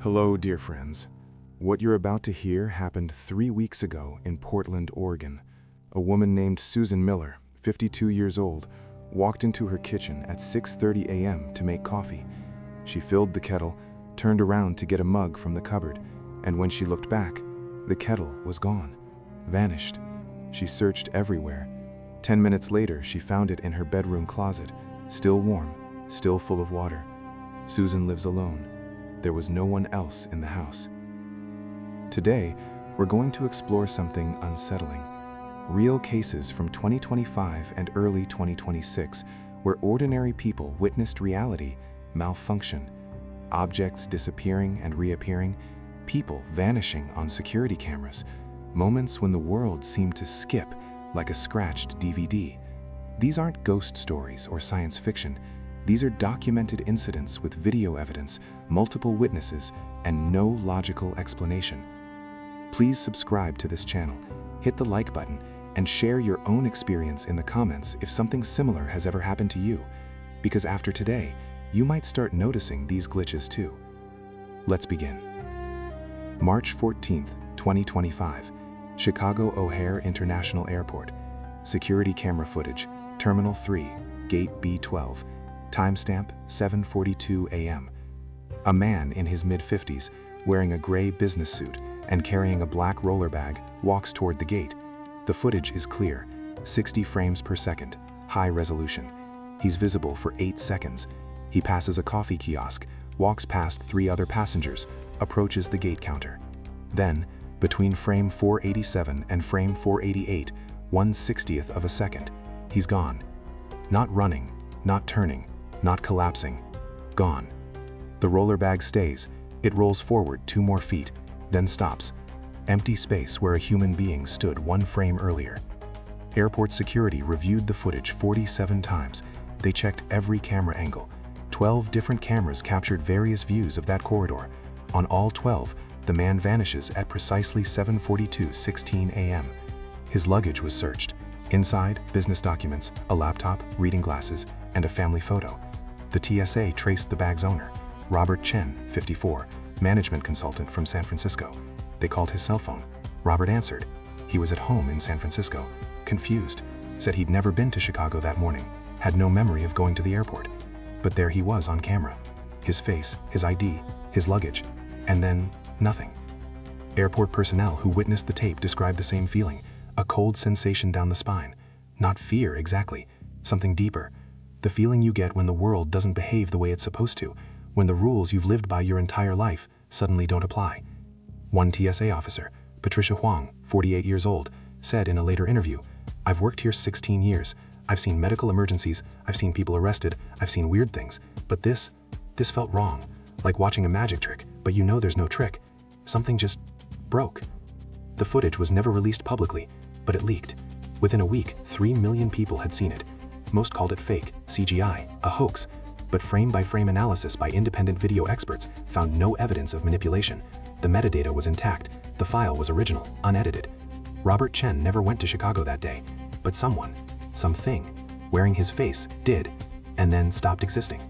Hello, dear friends. What you're about to hear happened 3 weeks ago in Portland, Oregon. A woman named Susan Miller, 52 years old, walked into her kitchen at 6:30 a.m. to make coffee. She filled the kettle, turned around to get a mug from the cupboard, and when she looked back, the kettle was gone, vanished. She searched everywhere. 10 minutes later, she found it in her bedroom closet, still warm, still full of water. Susan lives alone. There was no one else in the house. Today, we're going to explore something unsettling. Real cases from 2025 and early 2026 where ordinary people witnessed reality malfunction. Objects disappearing and reappearing, people vanishing on security cameras, moments when the world seemed to skip like a scratched DVD. These aren't ghost stories or science fiction. These are documented incidents with video evidence, multiple witnesses, and no logical explanation. Please subscribe to this channel, hit the like button, and share your own experience in the comments if something similar has ever happened to you, because after today, you might start noticing these glitches too. Let's begin. March 14th, 2025, Chicago O'Hare International Airport. Security camera footage, Terminal 3, Gate B12. Timestamp 7:42 a.m. A man in his mid-50s, wearing a gray business suit and carrying a black roller bag, walks toward the gate. The footage is clear, 60 frames per second, high resolution. He's visible for 8 seconds. He passes a coffee kiosk, walks past 3 other passengers, approaches the gate counter. Then, between frame 487 and frame 488, 1/60th of a second, he's gone. Not running, not turning, not collapsing. Gone. The roller bag stays. It rolls forward 2 more feet, then stops. Empty space where a human being stood 1 frame earlier. Airport security reviewed the footage 47 times. They checked every camera angle. 12 different cameras captured various views of that corridor. On all 12, the man vanishes at precisely 7:42:16 a.m. His luggage was searched. Inside, business documents, a laptop, reading glasses, and a family photo. The TSA traced the bag's owner, Robert Chen, 54, management consultant from San Francisco. They called his cell phone. Robert answered. He was at home in San Francisco, confused, said he'd never been to Chicago that morning, had no memory of going to the airport. But there he was on camera. His face, his ID, his luggage, and then nothing. Airport personnel who witnessed the tape described the same feeling, a cold sensation down the spine. Not fear exactly, something deeper. The feeling you get when the world doesn't behave the way it's supposed to, when the rules you've lived by your entire life suddenly don't apply. One TSA officer, Patricia Huang, 48 years old, said in a later interview, "I've worked here 16 years. I've seen medical emergencies, I've seen people arrested, I've seen weird things, but this felt wrong, like watching a magic trick, but you know there's no trick. Something just broke." The footage was never released publicly, but it leaked. Within a week, 3 million people had seen it. Most called it fake, CGI, a hoax, but frame-by-frame analysis by independent video experts found no evidence of manipulation. The metadata was intact, the file was original, unedited. Robert Chen never went to Chicago that day, but someone, something, wearing his face did, and then stopped existing.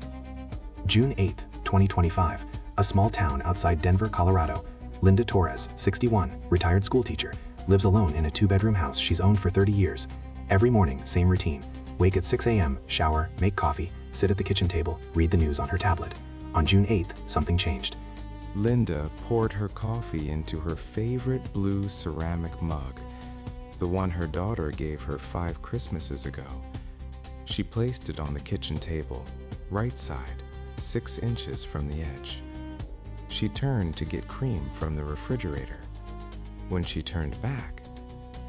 June 8, 2025, a small town outside Denver, Colorado. Linda Torres, 61, retired schoolteacher, lives alone in a 2-bedroom house she's owned for 30 years. Every morning, same routine. Wake at 6 a.m., shower, make coffee, sit at the kitchen table, read the news on her tablet. On June 8th, something changed. Linda poured her coffee into her favorite blue ceramic mug, the one her daughter gave her 5 Christmases ago. She placed it on the kitchen table, right side, 6 inches from the edge. She turned to get cream from the refrigerator. When she turned back,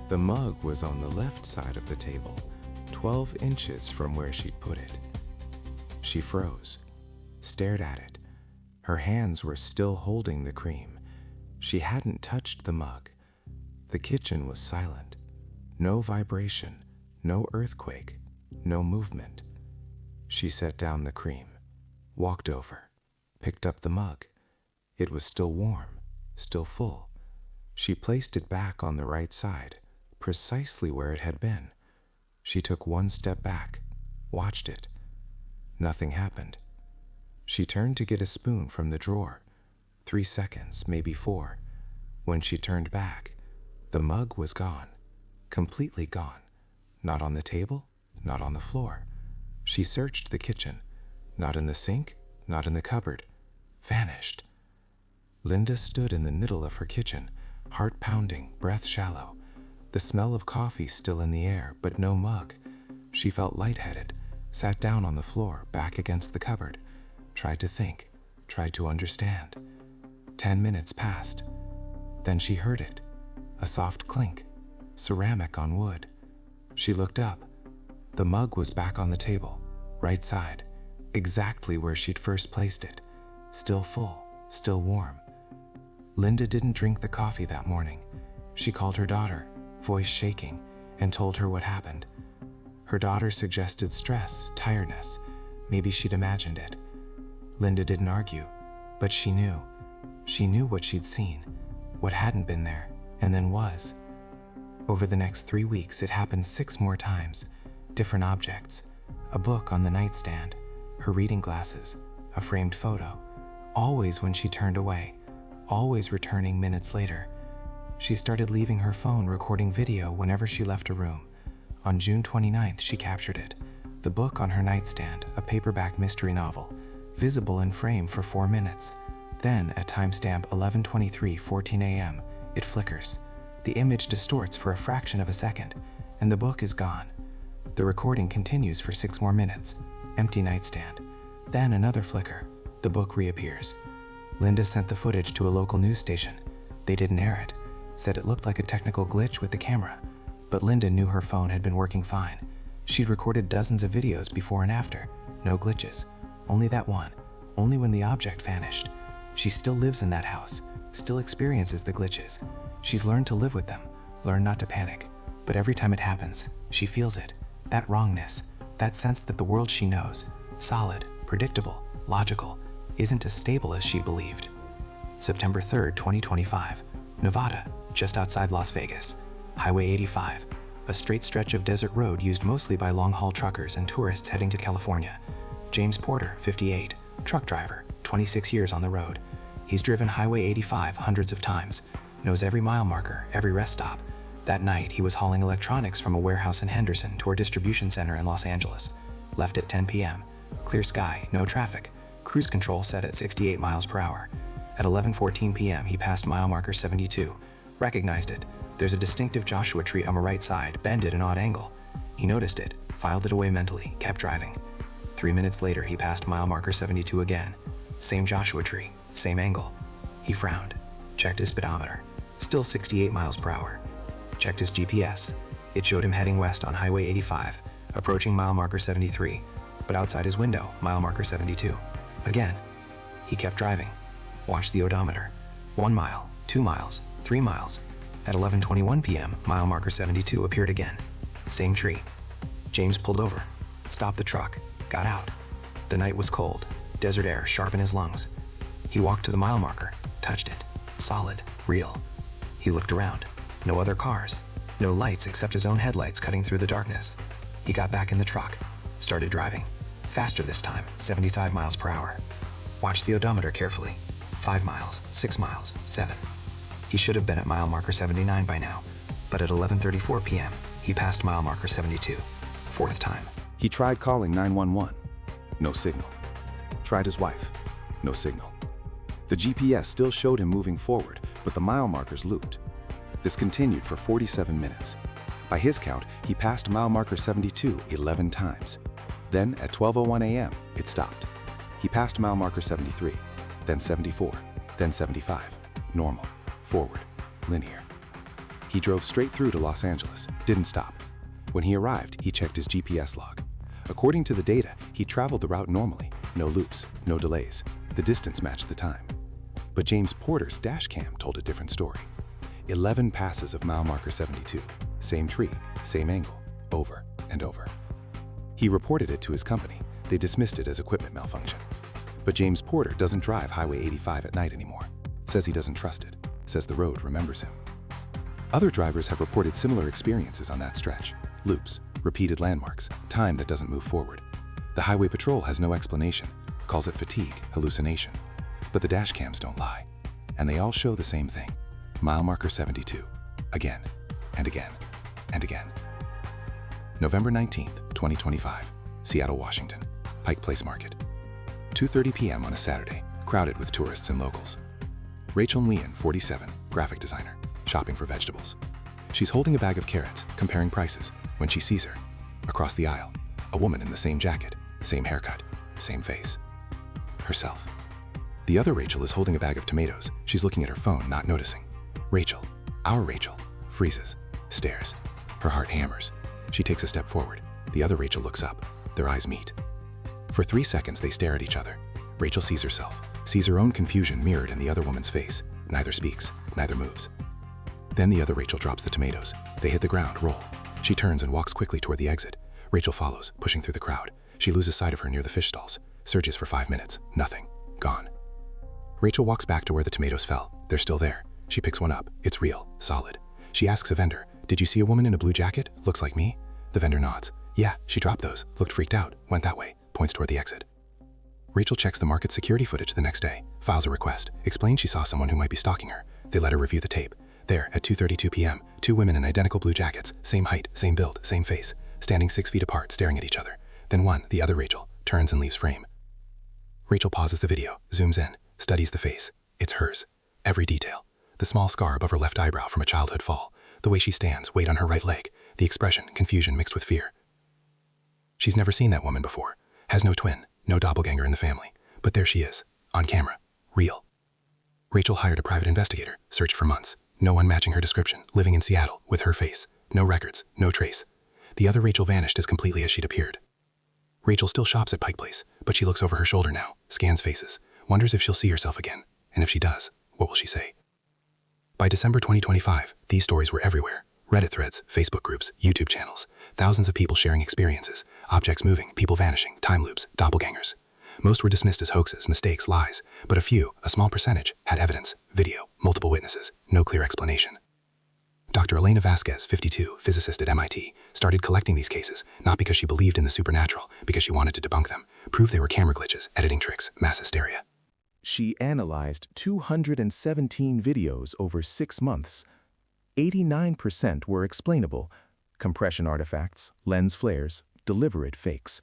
the mug was on the left side of the table, 12 inches from where she'd put it. She froze, stared at it. Her hands were still holding the cream. She hadn't touched the mug. The kitchen was silent. No vibration, no earthquake, no movement. She set down the cream, walked over, picked up the mug. It was still warm, still full. She placed it back on the right side, precisely where it had been. She took 1 step back, watched it. Nothing happened. She turned to get a spoon from the drawer. 3 seconds, maybe 4. When she turned back, the mug was gone. Completely gone. Not on the table, not on the floor. She searched the kitchen. Not in the sink, not in the cupboard. Vanished. Linda stood in the middle of her kitchen, heart pounding, breath shallow. The smell of coffee still in the air, but no mug. She felt lightheaded, sat down on the floor, back against the cupboard, tried to think, tried to understand. 10 minutes passed. Then she heard it, a soft clink, ceramic on wood. She looked up. The mug was back on the table, right side, exactly where she'd first placed it, still full, still warm. Linda didn't drink the coffee that morning. She called her daughter, voice shaking, and told her what happened. Her daughter suggested stress, tiredness. Maybe she'd imagined it. Linda didn't argue, but she knew. She knew what she'd seen, what hadn't been there, and then was. Over the next 3 weeks, it happened 6 more times. Different objects, a book on the nightstand, her reading glasses, a framed photo. Always when she turned away, always returning minutes later. She started leaving her phone recording video whenever she left a room. On June 29th, she captured it. The book on her nightstand, a paperback mystery novel, visible in frame for 4 minutes. Then, at timestamp 11:23:14 a.m., it flickers. The image distorts for a fraction of a second, and the book is gone. The recording continues for 6 more minutes. Empty nightstand. Then another flicker. The book reappears. Linda sent the footage to a local news station. They didn't air it, said it looked like a technical glitch with the camera. But Linda knew her phone had been working fine. She'd recorded dozens of videos before and after. No glitches. Only that one. Only when the object vanished. She still lives in that house, still experiences the glitches. She's learned to live with them, learned not to panic. But every time it happens, she feels it. That wrongness, that sense that the world she knows, solid, predictable, logical, isn't as stable as she believed. September 3rd, 2025, Nevada, just outside Las Vegas. Highway 85, a straight stretch of desert road used mostly by long-haul truckers and tourists heading to California. James Porter, 58, truck driver, 26 years on the road. He's driven Highway 85 hundreds of times, knows every mile marker, every rest stop. That night, he was hauling electronics from a warehouse in Henderson to a distribution center in Los Angeles. Left at 10 p.m. Clear sky, no traffic. Cruise control set at 68 miles per hour. At 11:14 p.m., he passed mile marker 72. Recognized it. There's a distinctive Joshua tree on the right side, bent at an odd angle. He noticed it, filed it away mentally, kept driving. 3 minutes later, he passed mile marker 72 again. Same Joshua tree, same angle. He frowned, checked his speedometer. Still 68 miles per hour. Checked his GPS. It showed him heading west on Highway 85, approaching mile marker 73, but outside his window, mile marker 72. Again. He kept driving. Watched the odometer. 1 mile, 2 miles, 3 miles. At 11:21 p.m., mile marker 72 appeared again. Same tree. James pulled over, stopped the truck, got out. The night was cold, desert air sharp in his lungs. He walked to the mile marker, touched it. Solid, real. He looked around. No other cars. No lights except his own headlights cutting through the darkness. He got back in the truck, started driving. Faster this time, 75 miles per hour. Watched the odometer carefully. 5 miles, 6 miles, 7. He should have been at mile marker 79 by now, but at 11:34 p.m., he passed mile marker 72. 4th time. He tried calling 911. No signal. Tried his wife. No signal. The GPS still showed him moving forward, but the mile markers looped. This continued for 47 minutes. By his count, he passed mile marker 72 11 times. Then, at 12:01 a.m., it stopped. He passed mile marker 73, then 74, then 75. Normal, forward, linear. He drove straight through to Los Angeles, didn't stop. When he arrived, he checked his GPS log. According to the data, he traveled the route normally, no loops, no delays. The distance matched the time. But James Porter's dash cam told a different story. 11 passes of mile marker 72, same tree, same angle, over and over. He reported it to his company. They dismissed it as equipment malfunction. But James Porter doesn't drive Highway 85 at night anymore. Says he doesn't trust it. Says the road remembers him. Other drivers have reported similar experiences on that stretch. Loops, repeated landmarks, time that doesn't move forward. The Highway Patrol has no explanation, calls it fatigue, hallucination. But the dash cams don't lie. and they all show the same thing. Mile marker 72. Again, and again, and again. November 19th, 2025, Seattle, Washington, Pike Place Market. 2:30 p.m. on a Saturday, crowded with tourists and locals. Rachel Leon, 47, graphic designer, shopping for vegetables. She's holding a bag of carrots, comparing prices, when she sees her. Across the aisle, a woman in the same jacket, same haircut, same face. Herself. The other Rachel is holding a bag of tomatoes. She's looking at her phone, not noticing. Rachel, our Rachel, freezes, stares. Her heart hammers. She takes a step forward. The other Rachel looks up. Their eyes meet. For 3 seconds, they stare at each other. Rachel sees herself, sees her own confusion mirrored in the other woman's face. Neither speaks, neither moves. Then the other Rachel drops the tomatoes. They hit the ground, roll. She turns and walks quickly toward the exit. Rachel follows, pushing through the crowd. She loses sight of her near the fish stalls. Searches for 5 minutes. Nothing. Gone. Rachel walks back to where the tomatoes fell. They're still there. She picks one up. It's real, solid. She asks a vendor, "Did you see a woman in a blue jacket? Looks like me?" The vendor nods. "Yeah, she dropped those. Looked freaked out. Went that way." Points toward the exit. Rachel checks the market security footage the next day, files a request, explains she saw someone who might be stalking her. They let her review the tape. There, at 2:32 p.m., 2 women in identical blue jackets, same height, same build, same face, standing 6 feet apart, staring at each other. Then one, the other Rachel, turns and leaves frame. Rachel pauses the video, zooms in, studies the face. It's hers. Every detail. The small scar above her left eyebrow from a childhood fall. The way she stands, weight on her right leg. The expression, confusion mixed with fear. She's never seen that woman before. Has no twin, no doppelganger in the family. But there she is, on camera, real. Rachel hired a private investigator, searched for months. No one matching her description, living in Seattle, with her face. No records, no trace. The other Rachel vanished as completely as she'd appeared. Rachel still shops at Pike Place, but she looks over her shoulder now, scans faces, wonders if she'll see herself again. And if she does, what will she say? By December 2025, these stories were everywhere. Reddit threads, Facebook groups, YouTube channels. Thousands of people sharing experiences. Objects moving, people vanishing, time loops, doppelgangers. Most were dismissed as hoaxes, mistakes, lies. But a few, a small percentage, had evidence, video, multiple witnesses, no clear explanation. Dr. Elena Vasquez, 52, physicist at MIT, started collecting these cases, not because she believed in the supernatural, because she wanted to debunk them, prove they were camera glitches, editing tricks, mass hysteria. She analyzed 217 videos over 6 months. 89% were explainable, compression artifacts, lens flares, deliberate fakes.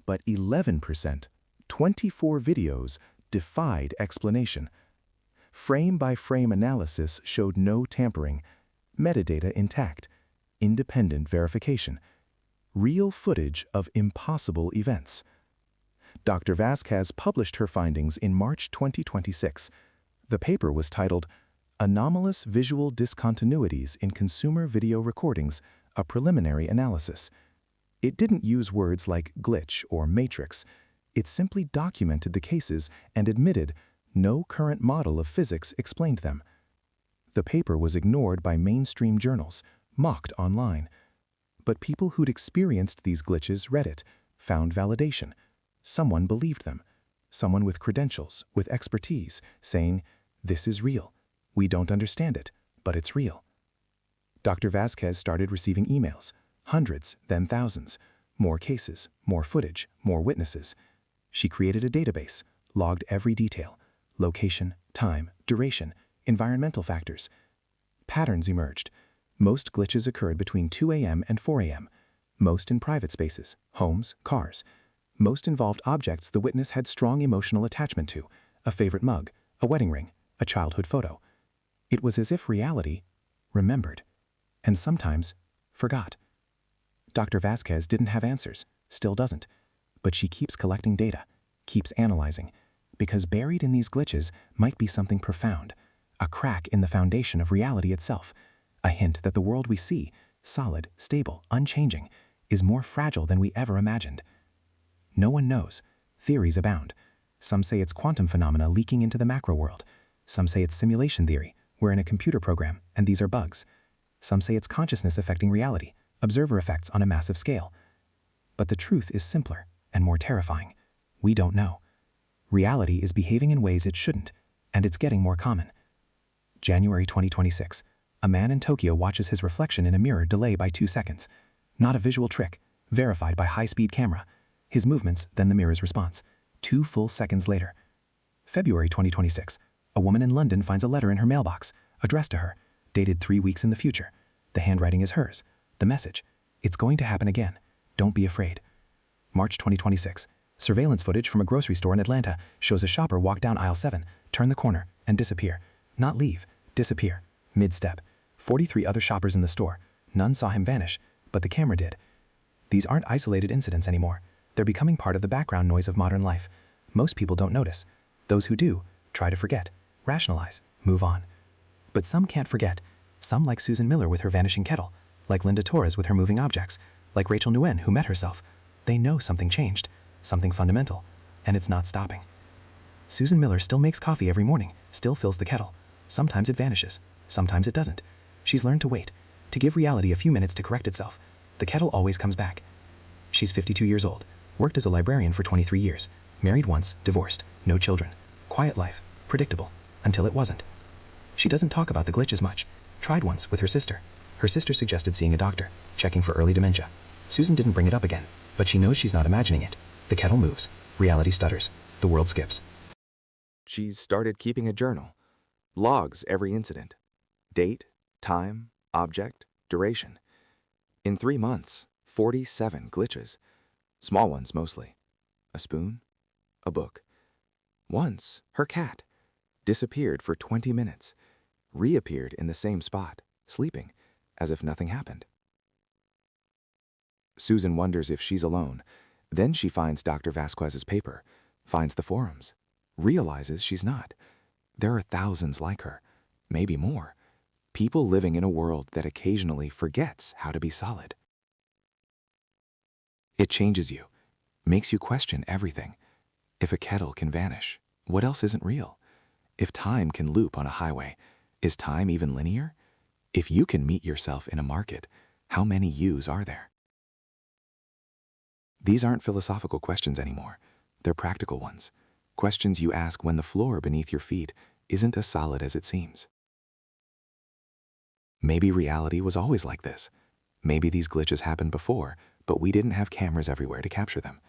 But 11%, 24 videos, defied explanation. Frame-by-frame analysis showed no tampering, metadata intact, independent verification, real footage of impossible events. Dr. Vasquez published her findings in March 2026. The paper was titled Anomalous Visual Discontinuities in Consumer Video Recordings, a Preliminary Analysis. It didn't use words like glitch or matrix. It simply documented the cases and admitted no current model of physics explained them. The paper was ignored by mainstream journals, mocked online. But people who'd experienced these glitches read it, found validation. Someone believed them. Someone with credentials, with expertise, saying, "This is real. We don't understand it, but it's real." Dr. Vasquez started receiving emails, hundreds, then thousands. More cases, more footage, more witnesses. She created a database, logged every detail, location, time, duration, environmental factors. Patterns emerged. Most glitches occurred between 2 a.m. and 4 a.m., most in private spaces, homes, cars. Most involved objects the witness had strong emotional attachment to, a favorite mug, a wedding ring, a childhood photo. It was as if reality remembered, and sometimes forgot. Dr. Vasquez didn't have answers, still doesn't, but she keeps collecting data, keeps analyzing, because buried in these glitches might be something profound, a crack in the foundation of reality itself, a hint that the world we see, solid, stable, unchanging, is more fragile than we ever imagined. No one knows. Theories abound. Some say it's quantum phenomena leaking into the macro world. Some say it's simulation theory. We're in a computer program, and these are bugs. Some say it's consciousness affecting reality, observer effects on a massive scale. But the truth is simpler and more terrifying. We don't know. Reality is behaving in ways it shouldn't, and it's getting more common. January 2026. A man in Tokyo watches his reflection in a mirror delay by 2 seconds. Not a visual trick, verified by high-speed camera. His movements, then the mirror's response. 2 full seconds later. February 2026. A woman in London finds a letter in her mailbox, addressed to her, dated 3 weeks in the future. The handwriting is hers. The message: "It's going to happen again. Don't be afraid." March 2026. Surveillance footage from a grocery store in Atlanta shows a shopper walk down aisle 7, turn the corner, and disappear. Not leave, disappear. Mid-step. 43 other shoppers in the store. None saw him vanish, but the camera did. These aren't isolated incidents anymore. They're becoming part of the background noise of modern life. Most people don't notice. Those who do, try to forget, rationalize, move on. But some can't forget. Some like Susan Miller with her vanishing kettle, like Linda Torres with her moving objects, like Rachel Nguyen who met herself. They know something changed, something fundamental, and it's not stopping. Susan Miller still makes coffee every morning, still fills the kettle. Sometimes it vanishes, sometimes it doesn't. She's learned to wait, to give reality a few minutes to correct itself. The kettle always comes back. She's 52 years old, worked as a librarian for 23 years, married once, divorced, no children. Quiet life, predictable, until it wasn't. She doesn't talk about the glitches much. Tried once with her sister. Her sister suggested seeing a doctor, checking for early dementia. Susan didn't bring it up again, but she knows she's not imagining it. The kettle moves, reality stutters, the world skips. She's started keeping a journal. Logs every incident. Date, time, object, duration. In 3 months, 47 glitches. Small ones mostly. A spoon, a book. Once, her cat disappeared for 20 minutes, reappeared in the same spot, sleeping, as if nothing happened. Susan wonders if she's alone. Then she finds Dr. Vasquez's paper, finds the forums, realizes she's not. There are thousands like her, maybe more. People living in a world that occasionally forgets how to be solid. It changes you, makes you question everything. If a kettle can vanish, what else isn't real? If time can loop on a highway, is time even linear? If you can meet yourself in a market, how many yous are there? These aren't philosophical questions anymore. They're practical ones. Questions you ask when the floor beneath your feet isn't as solid as it seems. Maybe reality was always like this. Maybe these glitches happened before, but we didn't have cameras everywhere to capture them.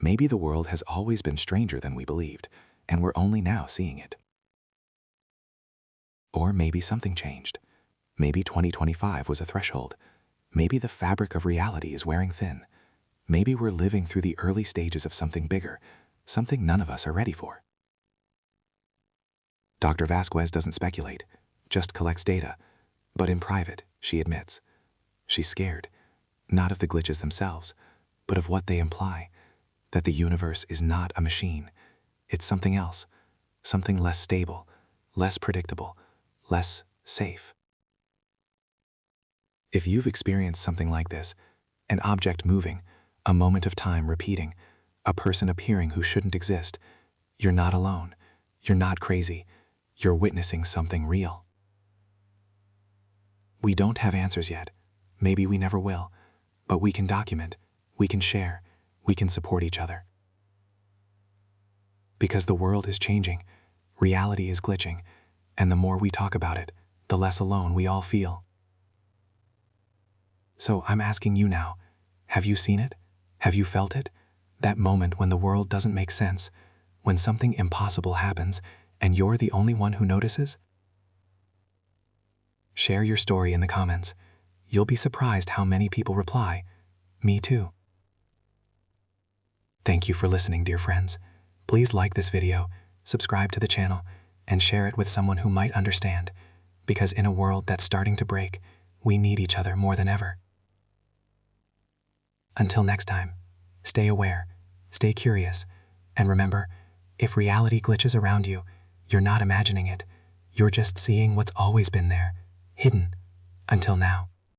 Maybe the world has always been stranger than we believed, and we're only now seeing it. Or maybe something changed. Maybe 2025 was a threshold. Maybe the fabric of reality is wearing thin. Maybe we're living through the early stages of something bigger, something none of us are ready for. Dr. Vasquez doesn't speculate, just collects data. But in private, she admits, she's scared, not of the glitches themselves, but of what they imply, that the universe is not a machine. It's something else, something less stable, less predictable, less safe. If you've experienced something like this, an object moving, a moment of time repeating, a person appearing who shouldn't exist, you're not alone, you're not crazy, you're witnessing something real. We don't have answers yet, maybe we never will, but we can document, we can share, we can support each other. Because the world is changing, reality is glitching, and the more we talk about it, the less alone we all feel. So I'm asking you now, have you seen it? Have you felt it? That moment when the world doesn't make sense, when something impossible happens and you're the only one who notices? Share your story in the comments. You'll be surprised how many people reply, "Me too." Thank you for listening, dear friends. Please like this video, subscribe to the channel, and share it with someone who might understand, because in a world that's starting to break, we need each other more than ever. Until next time, stay aware, stay curious, and remember, if reality glitches around you, you're not imagining it. You're just seeing what's always been there, hidden, until now.